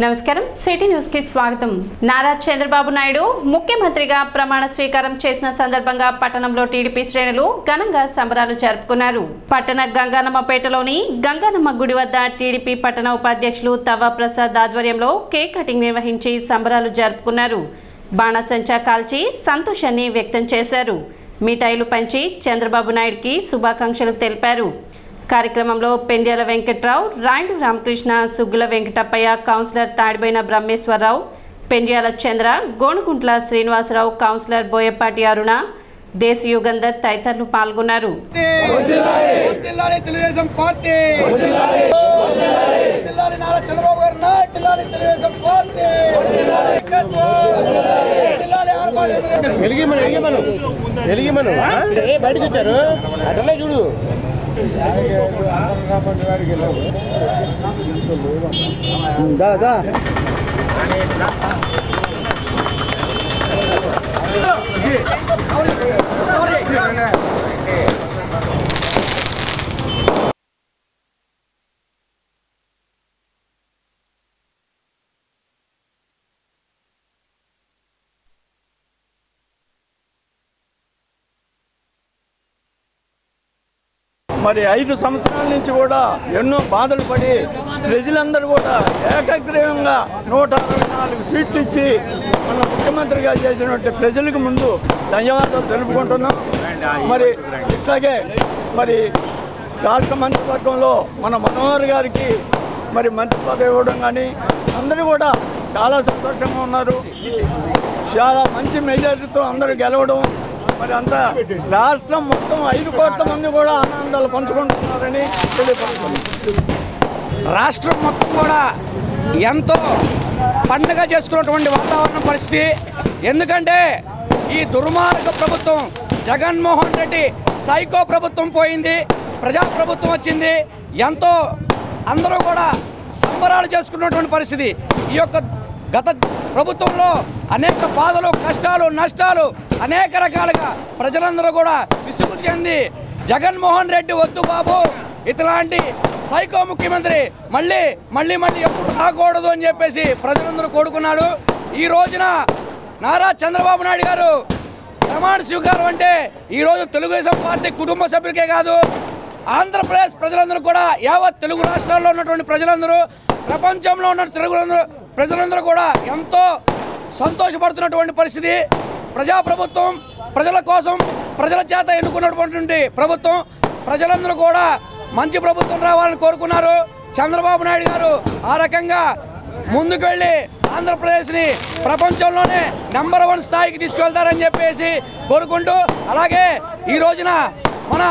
నమస్కారం city news కి స్వాగతం। నారా చంద్రబాబు నాయుడు ముఖ్యమంత్రిగా ప్రమాణ స్వీకారం చేసిన సందర్భంగా పట్టణంలో టీడీపీ శ్రేణులు ఘనంగా సంబరాలు జరుపుకున్నారు। పట్టణ గంగానమ్మపేటలోని గంగానమ్మ గుడి వద్ద టీడీపీ పట్టణ ఉపాధ్యక్షులు తవ్వ ప్రసాద్ ఆధ్వర్యంలో కేక్ కటింగ్ నిర్వహించి సంబరాలు జరుపుకున్నారు। బాణసంచా కాల్చి సంతోషాన్ని వ్యక్తం చేశారు। మిఠాయిలు పంచి చంద్రబాబు నాయుడుకి శుభాకాంక్షలు తెలిపారు। కార్యక్రమంలో పెండ్యాల వెంకట్రావు, రాయుడు రామకృష్ణ, సుగ్గుల వెంకటప్పయ్య, కౌన్సిలర్ తాడిబోయిన బ్రహ్మేశ్వరరావు, పెండ్యాల చంద్ర, గోనుగుంట్ల శ్రీనివాసరావు, కౌన్సిలర్ బోయపాటి అరుణ, దేశ యుగంధర్ తదితరులు పాల్గొన్నారు। మరి 5 సంవత్సరాల నుంచి కూడా ఎన్నో బాధలు పడి ప్రజలందరూ కూడా ఏకగ్రీవంగా 164 సీట్లు ఇచ్చి మన ముఖ్యమంత్రిగా చేసినట్టు ప్రజలకు ముందు ధన్యవాదాలు తెలుపుకుంటున్నాం। మరి ఇట్లాగే మరి రాష్ట్ర మంత్రివర్గంలో మన మనోహర్ గారికి మరి మంత్రి పదవి ఇవ్వడం కానీ అందరూ కూడా చాలా సంతోషంగా ఉన్నారు। చాలా మంచి మెజారిటీతో అందరూ గెలవడం మరి అంతా రాష్ట్రం మొత్తం 5 కోట్ల మంది కూడా ఆనందాలు పంచుకుంటున్నారని తెలియపడుతుంది। రాష్ట్రం మొత్తం కూడా ఎంతో పండుగ చేసుకున్నటువంటి వాతావరణ పరిస్థితి। ఎందుకంటే ఈ దుర్మార్గ ప్రభుత్వం జగన్మోహన్ రెడ్డి సైకో ప్రభుత్వం పోయింది, ప్రజాప్రభుత్వం వచ్చింది। ఎంతో అందరూ కూడా సంబరాలు చేసుకున్నటువంటి పరిస్థితి। ఈ యొక్క గత ప్రభుత్వంలో అనేక బాధలు, కష్టాలు, నష్టాలు అనేక రకాలుగా ప్రజలందరూ కూడా విసుగు చెంది జగన్మోహన్ రెడ్డి వద్దు బాబు, ఇట్లాంటి సైకో ముఖ్యమంత్రి మళ్ళీ ఎప్పుడు రాకూడదు అని చెప్పేసి ప్రజలందరూ కోరుకున్నాడు। ఈ రోజున నారా చంద్రబాబు నాయుడు గారు ప్రమాణ స్వీకారం అంటే ఈరోజు తెలుగుదేశం పార్టీ కుటుంబ సభ్యులకే కాదు, ఆంధ్రప్రదేశ్ ప్రజలందరూ కూడా, యావత్ తెలుగు రాష్ట్రాల్లో ఉన్నటువంటి ప్రజలందరూ, ప్రపంచంలో ఉన్న తెలుగు ప్రజలందరూ కూడా ఎంతో సంతోషపడుతున్నటువంటి పరిస్థితి। ప్రజాప్రభుత్వం ప్రజల కోసం, ప్రజల చేత ఎన్నుకున్నటువంటి ప్రభుత్వం, ప్రజలందరూ కూడా మంచి ప్రభుత్వం రావాలని కోరుకున్నారు। చంద్రబాబు నాయుడు గారు ఆ రకంగా ముందుకు వెళ్ళి ఆంధ్రప్రదేశ్ని ప్రపంచంలోనే నంబర్ 1 స్థాయికి తీసుకెళ్తారని చెప్పేసి కోరుకుంటూ, అలాగే ఈ రోజున మన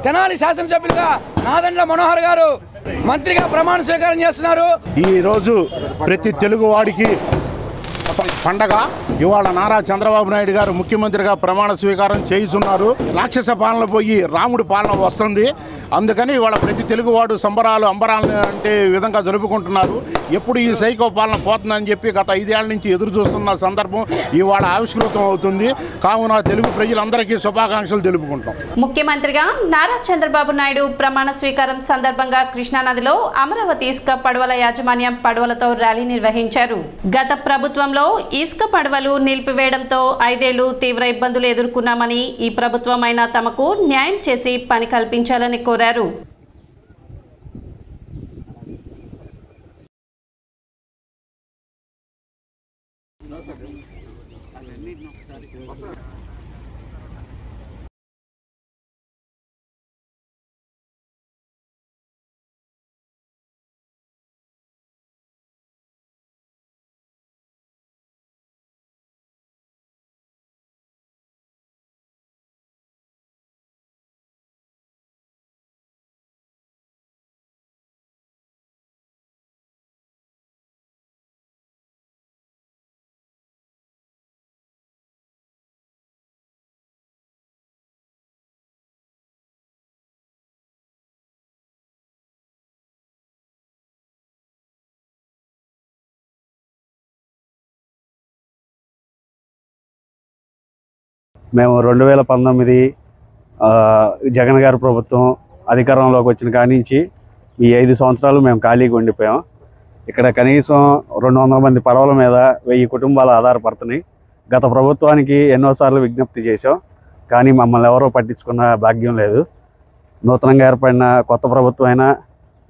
తెనాలి శాసనసభ్యులుగా నాదెండ్ల మనోహర్ గారు మంత్రిగా ప్రమాణ స్వీకారం చేస్తున్నారు। ఈ రోజు ప్రతి తెలుగువాడికి పండగ। ఇవాళ నారా చంద్రబాబు నాయుడు గారు ముఖ్యమంత్రిగా ప్రమాణ స్వీకారం చేస్తున్నారు। రాక్షస పాలన పోయి రాముడి పాలన వస్తుంది, అందుకని ఇవాళ ప్రతి తెలుగువాడు సంబరాలు అంబరాలు అంటే విధంగా జరుపుకుంటున్నారు। ఎప్పుడు ఈ సైకో పాలన పోతుందని చెప్పి గత 5 ఏళ్ల నుంచి ఎదురు చూస్తున్న సందర్భం ఇవాళ ఆవిష్కృతం అవుతుంది। కావున తెలుగు ప్రజలందరికీ శుభాకాంక్షలు తెలుపుకుంటాం। ముఖ్యమంత్రిగా నారా చంద్రబాబు నాయుడు ప్రమాణ స్వీకారం సందర్భంగా కృష్ణానదిలో అమరావతి ఇసుక పడవల యాజమాన్యం పడవలతో ర్యాలీ నిర్వహించారు। గత ప్రభుత్వంలో ఇసుక పడవలు నిలిపివేయడంతో 5 ఏళ్లు తీవ్ర ఇబ్బందులు ఎదుర్కొన్నామని, ఈ ప్రభుత్వం అయినా తమకు న్యాయం చేసి పని కల్పించాలని కోరారు। మేము 2019 జగన్ గారి ప్రభుత్వం అధికారంలోకి వచ్చిన కాడి నుంచి ఈ 5 సంవత్సరాలు మేము ఖాళీగా ఉండిపోయాం। ఇక్కడ కనీసం 200 మంది పడవల మీద 1000 కుటుంబాలు ఆధారపడుతున్నాయి. గత ప్రభుత్వానికి ఎన్నోసార్లు విజ్ఞప్తి చేశాం, కానీ మమ్మల్ని ఎవరో పట్టించుకున్న భాగ్యం లేదు. నూతనంగా ఏర్పడిన కొత్త ప్రభుత్వం అయినా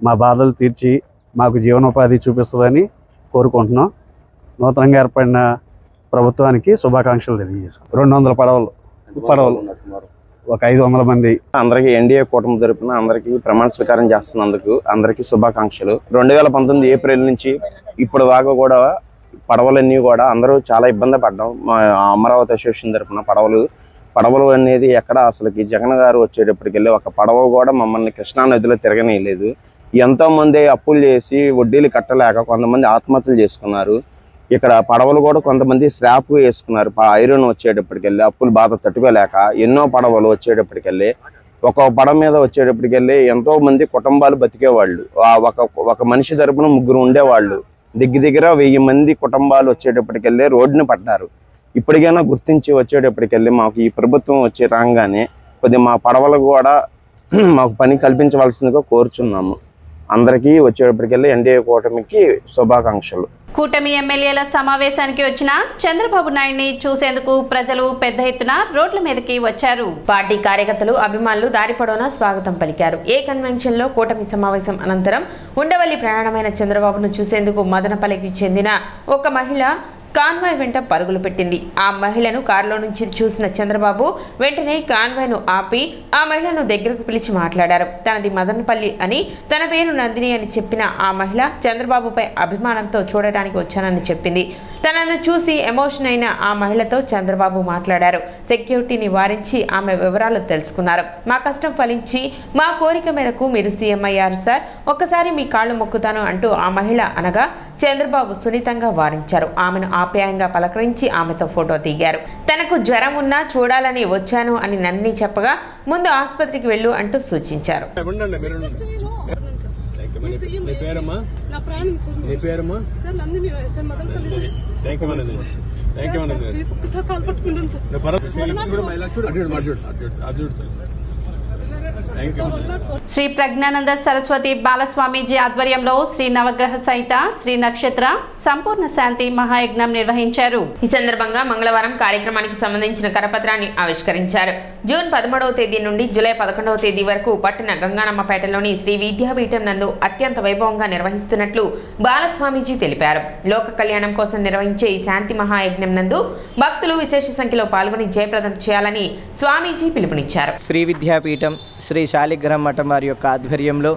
మా బాధలు తీర్చి మాకు జీవనోపాధి చూపిస్తుందని కోరుకుంటున్నాం. నూతనంగా ఏర్పడిన ప్రభుత్వానికి శుభాకాంక్షలు తెలియజేస్తాం. 200 పడవలు ఒక 500 మంది. అందరికీ ఎన్డీఏ కూటమి తరపున అందరికీ ప్రమాణ స్వీకారం చేస్తున్నందుకు అందరికీ శుభాకాంక్షలు. 2019 ఏప్రిల్ నుంచి ఇప్పుడు దాకా కూడా పడవలన్నీ కూడా అందరూ చాలా ఇబ్బంది పడ్డాం. మా అమరావతి అసోసియేషన్ తరపున పడవలు అనేది ఎక్కడ అసలుకి జగన్ గారు వచ్చేటప్పటికెళ్ళి ఒక పడవ కూడా మమ్మల్ని కృష్ణా నదిలో తిరగనీయలేదు. ఎంతోమంది అప్పులు చేసి వడ్డీలు కట్టలేక కొంతమంది ఆత్మహత్యలు చేసుకున్నారు. ఇక్కడ పడవలు కూడా కొంతమంది స్లాబ్ వేసుకున్నారు. ఐరన్ వచ్చేటప్పటికెళ్ళి అప్పులు బాధ తట్టుకోలేక ఎన్నో పడవలు వచ్చేటప్పటికెళ్ళి ఒక పడవ మీద వచ్చేటప్పటికెళ్ళి ఎంతో మంది కుటుంబాలు బతికేవాళ్ళు. ఒక మనిషి తరపున 3 ఉండేవాళ్ళు. దగ్గర 1000 మంది కుటుంబాలు వచ్చేటప్పటికెళ్ళి రోడ్డుని పడ్డారు. ఇప్పటికైనా గుర్తించి వచ్చేటప్పటికెళ్ళి మాకు ఈ ప్రభుత్వం వచ్చి రాగానే కొద్దిగా మా పడవలకు కూడా మాకు పని కల్పించవలసిందిగా కోరుచున్నాము. అందరికీ వచ్చేటప్పటికెళ్ళి ఎన్డీఏ కూటమికి శుభాకాంక్షలు. కూటమి ఎమ్మెల్యేల సమావేశానికి వచ్చిన చంద్రబాబు నాయుడిని చూసేందుకు ప్రజలు పెద్ద ఎత్తున రోడ్ల మీదకి వచ్చారు. పార్టీ కార్యకర్తలు, అభిమానులు దారి పొడవునా స్వాగతం పలికారు. ఏ కన్వెన్షన్ లో కూటమి సమావేశం అనంతరం ఉండవల్లి ప్రయాణమైన చంద్రబాబును చూసేందుకు మదనపల్లికి చెందిన ఒక మహిళ కాన్వాయ్ వెంట పరుగులు పెట్టింది. ఆ మహిళను కారులో నుంచి చూసిన చంద్రబాబు వెంటనే కాన్వాయ్ను ఆపి ఆ మహిళను దగ్గరకు పిలిచి మాట్లాడారు. తనది మదనపల్లి అని, తన పేరు నందిని అని చెప్పిన ఆ మహిళ చంద్రబాబుపై అభిమానంతో చూడటానికి వచ్చానని చెప్పింది. తనను చూసి ఎమోషన్ అయిన ఆ మహిళతో చంద్రబాబు మాట్లాడారు. సెక్యూరిటీని వారించి ఆమె వివరాలు తెలుసుకున్నారు. మా కష్టం ఫలించి మా కోరిక మేరకు మీరు సీఎం అయ్యారు సార్, ఒక్కసారి మీ కాళ్ళు మొక్కుతాను అంటూ ఆ మహిళ అనగా చంద్రబాబు సున్నితంగా వారించారు. ఆమెను ఆప్యాయంగా పలకరించి ఆమెతో ఫోటో దిగారు. తనకు జ్వరం ఉన్నా చూడాలని వచ్చాను అని నందిని చెప్పగా ముందు ఆసుపత్రికి వెళ్ళు అంటూ సూచించారు. శ్రీ ప్రజ్ఞానంద సరస్వతి బాలస్వామీజీ ఆధ్వర్యంలో శ్రీ నవగ్రహ సహిత శ్రీ నక్షత్ర సంపూర్ణ శాంతి మహాయజ్ఞం నిర్వహించారు. ఈ సందర్భంగా మంగళవారం కార్యక్రమానికి సంబంధించిన కరపత్రాన్ని ఆవిష్కరించారు. జూన్ 13వ తేదీ నుండి జూలై 11వ తేదీ వరకు పట్టణ గంగానమ్మపేటలోని శ్రీ విద్యాపీఠం నందు అత్యంత వైభవంగా నిర్వహిస్తున్నట్లు బాలస్వామీజీ తెలిపారు. లోక కళ్యాణం కోసం నిర్వహించే ఈ శాంతి మహాయజ్ఞం నందు భక్తులు విశేష సంఖ్యలో పాల్గొని జయప్రదం చేయాలని స్వామీజీ పిలుపునిచ్చారు. శ్రీ విద్యాపీఠం శ్రీ శాలిగ్రామ మఠం వారి యొక్క ఆధ్వర్యంలో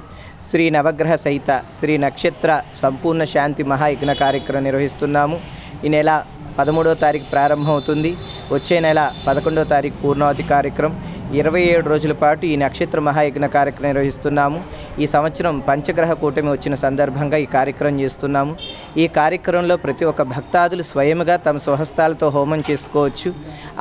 శ్రీ నవగ్రహ సహిత శ్రీ నక్షత్ర సంపూర్ణ శాంతి మహాయజ్ఞ కార్యక్రమం నిర్వహిస్తున్నాము. ఈ నెల 13వ తారీఖు ప్రారంభమవుతుంది. వచ్చే నెల 11వ తారీఖు పూర్ణావతి కార్యక్రమం. 27 రోజుల పాటు ఈ నక్షత్ర మహాయజ్ఞ కార్యక్రమం నిర్వహిస్తున్నాము. ఈ సంవత్సరం పంచగ్రహ కూటమి వచ్చిన సందర్భంగా ఈ కార్యక్రమం చేస్తున్నాము. ఈ కార్యక్రమంలో ప్రతి ఒక్క భక్తాదులు స్వయముగా తమ స్వహస్తాలతో హోమం చేసుకోవచ్చు.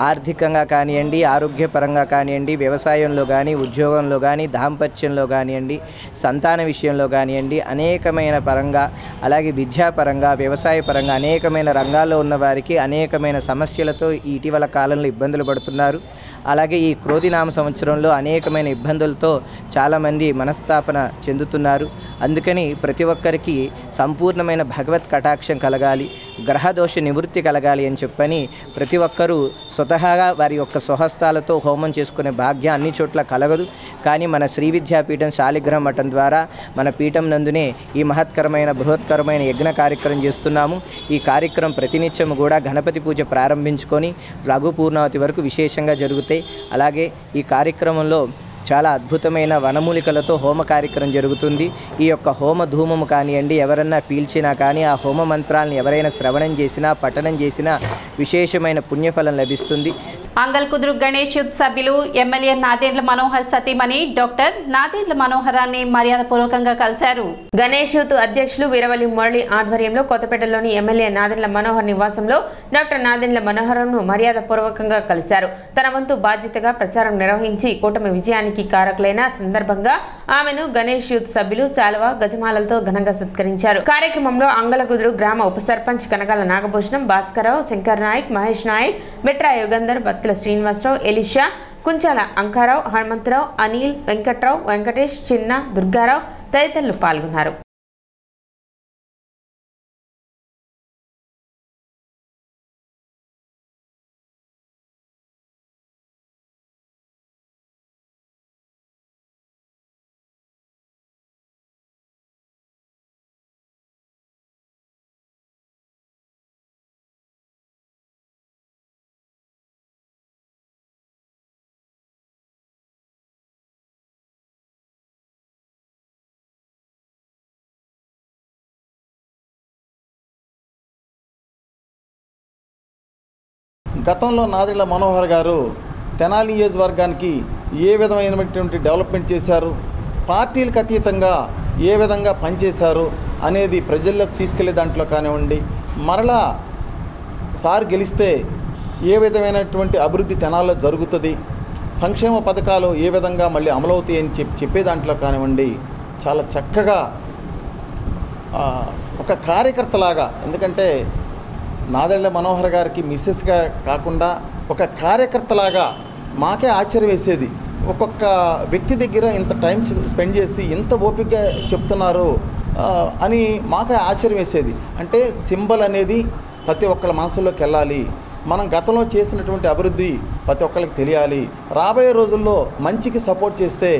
ఆర్థికంగా కానివ్వండి, ఆరోగ్యపరంగా కానివ్వండి, వ్యవసాయంలో కానీ, ఉద్యోగంలో కానీ, దాంపత్యంలో కానివ్వండి, సంతాన విషయంలో కానివ్వండి, అనేకమైన పరంగా, అలాగే విద్యాపరంగా, వ్యవసాయ పరంగా అనేకమైన రంగాల్లో ఉన్న వారికి అనేకమైన సమస్యలతో ఇటీవల కాలంలో ఇబ్బందులు పడుతున్నారు. అలాగే ఈ క్రోధినామ సంవత్సరంలో అనేకమైన ఇబ్బందులతో చాలామంది మనస్తాపన చెందుతున్నారు. అందుకని ప్రతి ఒక్కరికి సంపూర్ణమైన భగవత్ కటాక్షం కలగాలి, గ్రహదోష నివృత్తి కలగాలి అని చెప్పని ప్రతి ఒక్కరూ స్వతహాగా వారి యొక్క స్వహస్తాలతో హోమం చేసుకునే భాగ్యం అన్ని చోట్ల కలగదు. కానీ మన శ్రీ విద్యాపీఠం శాలిగ్రామ మఠం ద్వారా మన పీఠం నందునే ఈ మహత్కరమైన బృహత్కరమైన యజ్ఞ కార్యక్రమం చేస్తున్నాము. ఈ కార్యక్రమం ప్రతినిత్యం కూడా గణపతి పూజ ప్రారంభించుకొని లఘు పూర్ణావతి వరకు విశేషంగా జరుగుతాయి. అలాగే ఈ కార్యక్రమంలో చాలా అద్భుతమైన వనమూలికలతో హోమ కార్యక్రమం జరుగుతుంది. ఈ యొక్క హోమ ధూమము కానివ్వండి, ఎవరన్నా పీల్చినా కానీ ఆ హోమ మంత్రాలను ఎవరైనా శ్రవణం చేసినా, పఠనం చేసినా విశేషమైన పుణ్యఫలం లభిస్తుంది. అంగల్కుదురు గణేష్ యూత్ సభ్యులు ఎమ్మెల్యే నాదెండ్ల మనోహర్ సతీమణి డాక్టర్ నాదెండ్ల మనోహరాన్ని మర్యాదపూర్వకంగా కలిశారు. గణేష్ యూత్ అధ్యక్షులు వీరవల్లి మురళి ఆధ్వర్యంలో కొత్తపేటలోని ఎమ్మెల్యే నాదెండ్ల మనోహర్ నివాసంలో డాక్టర్ నాదెండ్ల మనోహర్ను మర్యాదపూర్వకంగా కలిశారు. తన వంతు బాధ్యతగా ప్రచారం నిర్వహించి కూటమి విజయానికి కారకులైన సందర్భంగా ఆమెను గణేష్ యూత్ సభ్యులు శాలువ, గజమాలలతో ఘనంగా సత్కరించారు. కార్యక్రమంలో అంగలకుదురు గ్రామ ఉప సర్పంచ్ కనకాల నాగభూషణం, భాస్కరరావు, శంకర్ నాయక్, మహేష్ నాయక్, బెట్రా యుగంధర్, బత్తుల శ్రీనివాసరావు, ఎలిషా, కుంచాల అంకారావు, హనుమంతరావు, అనిల్, వెంకట్రావు, వెంకటేష్, చిన్న, దుర్గారావు తదితరులు పాల్గొన్నారు. గతంలో నాదెళ్ల మనోహర్ గారు తెనాలి నియోజకవర్గానికి ఏ విధమైనటువంటి డెవలప్మెంట్ చేశారు, పార్టీలకు అతీతంగా ఏ విధంగా పనిచేశారు అనేది ప్రజల్లోకి తీసుకెళ్లే దాంట్లో కానివ్వండి, మరలా సార్ గెలిస్తే ఏ విధమైనటువంటి అభివృద్ధి తెనాల్లో జరుగుతుంది, సంక్షేమ పథకాలు ఏ విధంగా మళ్ళీ అమలవుతాయని చెప్పే దాంట్లో కానివ్వండి చాలా చక్కగా ఒక కార్యకర్తలాగా, ఎందుకంటే నాదెళ్ల మనోహర్ గారికి మిస్సెస్గా కాకుండా ఒక కార్యకర్తలాగా మాకే ఆశ్చర్యం వేసేది. ఒక్కొక్క వ్యక్తి దగ్గర ఇంత టైం స్పెండ్ చేసి ఇంత ఓపికగా చెప్తున్నారు అని మాకే ఆశ్చర్యం వేసేది. అంటే సింబల్ అనేది ప్రతి ఒక్కళ్ళ మనసులోకి వెళ్ళాలి, మనం గతంలో చేసినటువంటి అభివృద్ధి ప్రతి ఒక్కరికి తెలియాలి, రాబోయే రోజుల్లో మంచికి సపోర్ట్ చేస్తే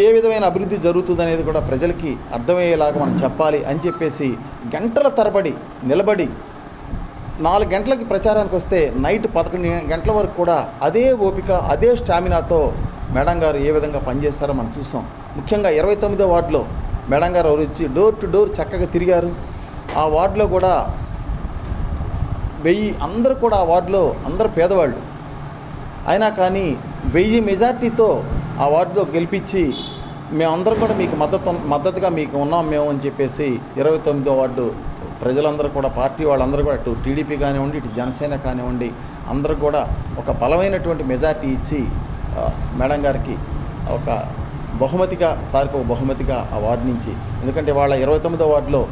ఏ విధమైన అభివృద్ధి జరుగుతుంది అనేది కూడా ప్రజలకి అర్థమయ్యేలాగా మనం చెప్పాలి అని చెప్పేసి గంటల తరబడి నిలబడి 4 గంటలకి ప్రచారానికి వస్తే నైట్ 11 గంటల వరకు కూడా అదే ఓపిక అదే స్టామినాతో మేడం గారు ఏ విధంగా పనిచేస్తారో మనం చూసాం. ముఖ్యంగా 29వ వార్డులో మేడం గారు వచ్చి డోర్ టు డోర్ చక్కగా తిరిగారు. ఆ వార్డులో కూడా 1000 అందరూ కూడా ఆ వార్డులో అందరూ పేదవాళ్ళు అయినా కానీ 1000 మెజార్టీతో ఆ వార్డులో గెలిపించి మేమందరం కూడా మీకు మద్దతుగా మీకు ఉన్నాం మేము అని చెప్పేసి 29వ వార్డు ప్రజలందరూ కూడా పార్టీ వాళ్ళందరూ కూడా ఇటు టీడీపీ కానివ్వండి ఇటు జనసేన కానివ్వండి అందరూ కూడా ఒక బలమైనటువంటి మెజార్టీ ఇచ్చి మేడం గారికి ఒక బహుమతిగా సార్కి ఒక బహుమతిగా ఆ వార్డు నుంచి, ఎందుకంటే వాళ్ళ 29వ వార్డులో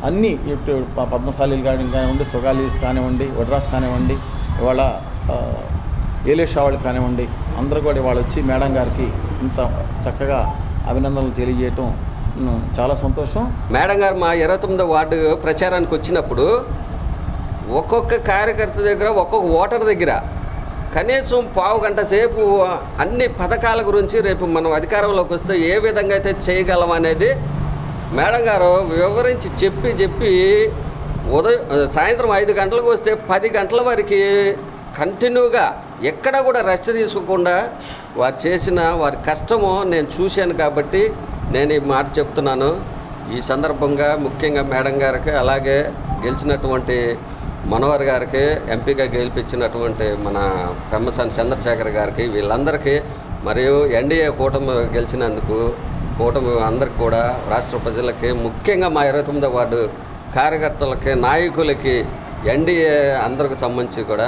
అన్నీ ఇటు పద్మశాలీలు కానివ్వండి సుగాలీస్ కానివ్వండి వడ్రాస్ కానివ్వండి ఇవాళ ఏలేషా వాళ్ళు కానివ్వండి అందరూ కూడా వాళ్ళు వచ్చి మేడం గారికి ఇంత చక్కగా అభినందనలు తెలియజేయటం చాలా సంతోషం. మేడం గారు మా 29వ వార్డు ప్రచారానికి వచ్చినప్పుడు ఒక్కొక్క కార్యకర్త దగ్గర ఒక్కొక్క ఓటర్ దగ్గర కనీసం పావు గంట సేపు అన్ని పథకాల గురించి రేపు మనం అధికారంలోకి వస్తే ఏ విధంగా అయితే చేయగలం అనేది మేడం గారు వివరించి చెప్పి సాయంత్రం 5 గంటలకు వస్తే 10 గంటల వరకు కంటిన్యూగా ఎక్కడ కూడా రెస్ట్ తీసుకోకుండా వారు చేసిన వారి కష్టము నేను చూశాను కాబట్టి నేను ఈ మాట చెప్తున్నాను. ఈ సందర్భంగా ముఖ్యంగా మేడం గారికి అలాగే గెలిచినటువంటి మనోహర్ గారికి ఎంపీగా గెలిపించినటువంటి మన పెమ్మసాని చంద్రశేఖర్ గారికి వీళ్ళందరికీ మరియు ఎన్డీఏ కూటమి గెలిచినందుకు కూటమి అందరికి కూడా రాష్ట్ర ప్రజలకి ముఖ్యంగా మా 29వ వార్డు కార్యకర్తలకి నాయకులకి ఎన్డీఏ అందరికి సంబంధించి కూడా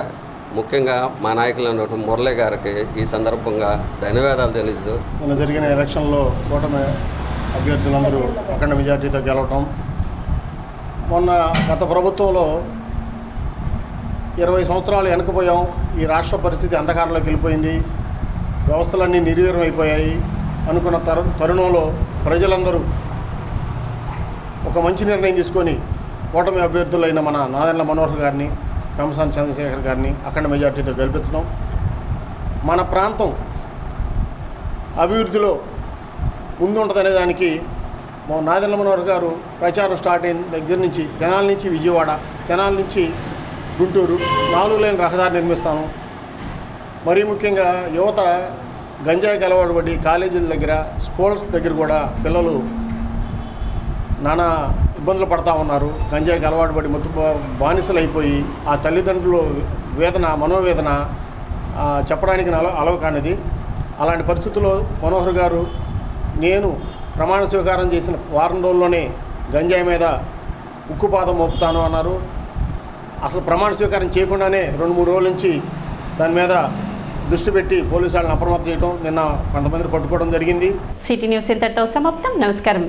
ముఖ్యంగా మా నాయకులు ఉన్నటువంటి మురళి గారికి ఈ సందర్భంగా ధన్యవాదాలు తెలుస్తూ నిన్న జరిగిన ఎలక్షన్లో కూటమి అభ్యర్థులందరూ అఖండ మెజార్టీతో గెలవటం, మొన్న గత ప్రభుత్వంలో 20 సంవత్సరాలు వెనకపోయాం, ఈ రాష్ట్ర పరిస్థితి అంధకారంలోకి వెళ్ళిపోయింది, వ్యవస్థలన్నీ నిర్వీర్యం అయిపోయాయి అనుకున్న తరుణంలో ప్రజలందరూ ఒక మంచి నిర్ణయం తీసుకొని కూటమి అభ్యర్థులైన మన నాదెళ్ల మనోహర్ గారిని పెమ్మసాని చంద్రశేఖర్ గారిని అఖండ మెజార్టీతో గెలిపించడం, మన ప్రాంతం అభివృద్ధిలో ముందుంటుందనే దానికి మా నాదెళ్ల మనోహర్ గారు ప్రచారం స్టార్ట్ అయిన దగ్గర నుంచి తెనాలి నుంచి విజయవాడ, తెనాలి నుంచి గుంటూరు 4 లేన్ రహదారి నిర్మిస్తాను. మరీ ముఖ్యంగా యువత గంజాయికి అలవాటు పడి కాలేజీల దగ్గర స్కూల్స్ దగ్గర కూడా పిల్లలు నానా ఇబ్బందులు పడతా ఉన్నారు. గంజాయికి అలవాటు పడి బానిసలు అయిపోయి ఆ తల్లిదండ్రులు వేదన మనోవేదన చెప్పడానికి అలవ కానిది. అలాంటి పరిస్థితుల్లో మనోహర్ గారు నేను ప్రమాణ స్వీకారం చేసిన వారం రోజుల్లోనే గంజాయి మీద ఉక్కుపాదం మోపుతాను అన్నారు. అసలు ప్రమాణ స్వీకారం చేయకుండానే 2-3 రోజుల నుంచి దాని మీద దృష్టి పెట్టి పోలీసు వాళ్ళని అప్రమత్తం చేయడం, నిన్న కొంతమందిని పట్టుకోవడం జరిగింది. సిటీ న్యూస్ ఇంతటితో సమాప్తం. నమస్కారం.